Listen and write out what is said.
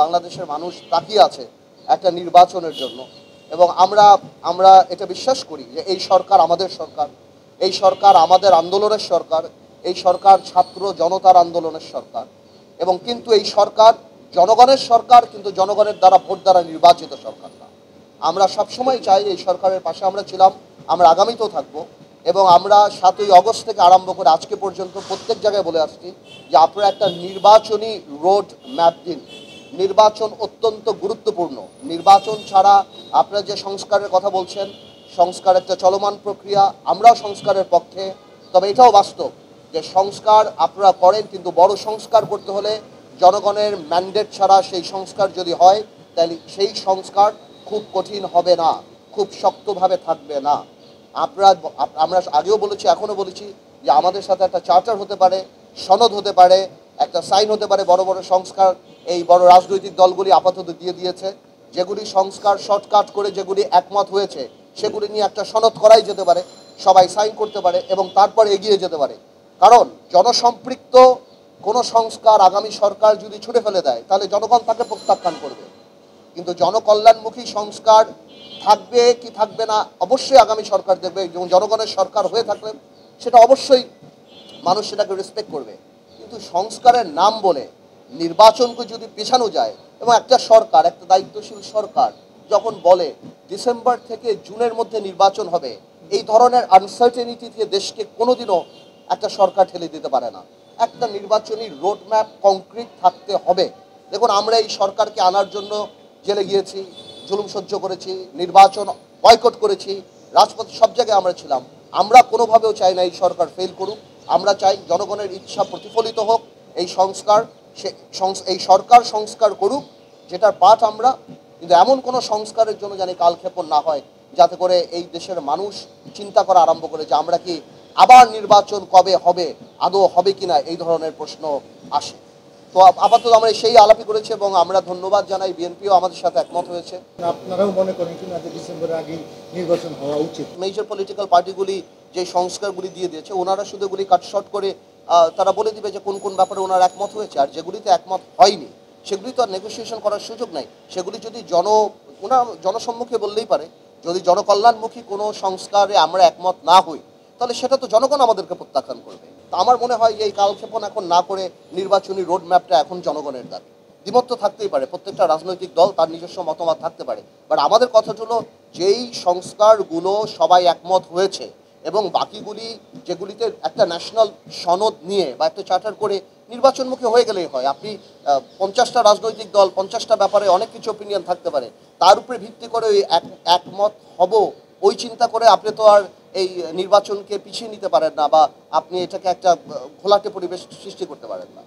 বাংলাদেশের মানুষ তাকিয়ে আছে একটা নির্বাচনের জন্য। এবং আমরা আমরা এটা বিশ্বাস করি যে এই সরকার আমাদের সরকার, এই সরকার আমাদের আন্দোলনের সরকার, এই সরকার ছাত্র জনতার আন্দোলনের সরকার। এবং কিন্তু এই সরকার জনগণের সরকার, কিন্তু জনগণের দ্বারা ভোট দ্বারা নির্বাচিত সরকার না। আমরা সবসময় চাই এই সরকারের পাশে আমরা ছিলাম, আমরা আগামীতেও থাকবো। এবং আমরা 7ই অগস্ট থেকে আরম্ভ করে আজকে পর্যন্ত প্রত্যেক জায়গায় বলে আসছি যে আপনারা একটা নির্বাচনী রোড ম্যাপ দিন। নির্বাচন অত্যন্ত গুরুত্বপূর্ণ। নির্বাচন ছাড়া আপনারা যে সংস্কারের কথা বলছেন, সংস্কার একটা চলমান প্রক্রিয়া, আমরাও সংস্কারের পক্ষে। তবে এটাও বাস্তব যে সংস্কার আপনারা করেন, কিন্তু বড় সংস্কার করতে হলে জনগণের ম্যান্ডেট ছাড়া সেই সংস্কার যদি হয় তাহলে সেই সংস্কার খুব কঠিন হবে না, খুব শক্তভাবে থাকবে না। আমরা আগেও বলেছি, এখনও বলেছি যে আমাদের সাথে একটা চার্টার হতে পারে, সনদ হতে পারে, একটা সাইন হতে পারে। বড় বড় সংস্কার এই বড় রাজনৈতিক দলগুলি আপাতত দিয়ে দিয়েছে। যেগুলি সংস্কার শর্টকাট করে যেগুলি একমত হয়েছে সেগুলি নিয়ে একটা সনদ করাই যেতে পারে, সবাই সাইন করতে পারে এবং তারপর এগিয়ে যেতে পারে। কারণ জনসম্পৃক্ত কোনো সংস্কার আগামী সরকার যদি ছুঁড়ে ফেলে দেয় তাহলে জনগণ তাকে প্রত্যাখ্যান করবে। কিন্তু জনকল্যাণমুখী সংস্কার থাকবে কি থাকবে না অবশ্যই আগামী সরকার দেখবে, এবং জনগণের সরকার হয়ে থাকলে সেটা অবশ্যই মানুষ সেটাকে রেসপেক্ট করবে। কিন্তু সংস্কারের নাম বলে নির্বাচনকে যদি পেছানো যায়, এবং একটা সরকার, একটা দায়িত্বশীল সরকার যখন বলে ডিসেম্বর থেকে জুনের মধ্যে নির্বাচন হবে, এই ধরনের আনসার্টেনিটি থেকে দেশকে কোনোদিনও একটা সরকার ঠেলে দিতে পারে না। একটা নির্বাচনী রোডম্যাপ কংক্রিট থাকতে হবে। দেখুন, আমরা এই সরকারকে আনার জন্য জেলে গিয়েছি, জুলুম সহ্য করেছি, নির্বাচন বয়কট করেছি, রাজপথে সব জায়গায় আমরা ছিলাম। আমরা কোনোভাবেও চাই না এই সরকার ফেল করুক। আমরা চাই জনগণের ইচ্ছা প্রতিফলিত হোক। এই সরকার সংস্কার করুক, যেটার পাঠ আমরা। কিন্তু এমন কোনো সংস্কারের জন্য জানি কালক্ষেপণ না হয়, যাতে করে এই দেশের মানুষ চিন্তা করা আরম্ভ করে যে আমরা কি আবার নির্বাচন কবে হবে, আদৌ হবে কিনা, এই ধরনের প্রশ্ন আসে। তো আপাতত আমরা সেই আলাপই করেছি এবং আমরা ধন্যবাদ জানাই, বিএনপিও আমাদের সাথে একমত হয়েছে। আপনারাও মনে করেন কিনা যে ডিসেম্বরের আগে নির্বাচন হওয়া উচিত? মেজর পলিটিক্যাল পার্টিগুলি যে সংস্কারগুলি দিয়ে দিয়েছে, ওনারা শুধু এগুলি কাটশট করে তারা বলে দিবে যে কোন কোন ব্যাপারে ওনারা একমত হয়েছে। আর যেগুলিতে একমত হয়নি সেগুলি তো আর নেগোসিয়েশন করার সুযোগ নাই। সেগুলি যদি ওনারা জনসম্মুখে বললেই পারে। যদি জনকল্যাণমুখী কোনো সংস্কারে আমরা একমত না হই তাহলে সেটা তো জনগণ আমাদেরকে প্রত্যাখ্যান করবে। তা আমার মনে হয় যে এই কালক্ষেপণ এখন না করে নির্বাচনী রোড ম্যাপটা এখন জনগণের দাবি। দ্বিমত তো থাকতেই পারে, প্রত্যেকটা রাজনৈতিক দল তার নিজস্ব মতামত থাকতে পারে, বাট আমাদের কথা হলো যেই সংস্কারগুলো সবাই একমত হয়েছে এবং বাকিগুলি যেগুলিতে একটা ন্যাশনাল সনদ নিয়ে বা একটা চার্টার করে নির্বাচনমুখী হয়ে গেলেই হয়। আপনি 50টা রাজনৈতিক দল 50টা ব্যাপারে অনেক কিছু অপিনিয়ন থাকতে পারে, তার উপরে ভিত্তি করে ওই একমত হব ওই চিন্তা করে আপনি তো আর এই নির্বাচনকে পিছিয়ে নিতে পারেন না, বা আপনি এটাকে একটা ঘোলাটে পরিবেশ সৃষ্টি করতে পারেন না।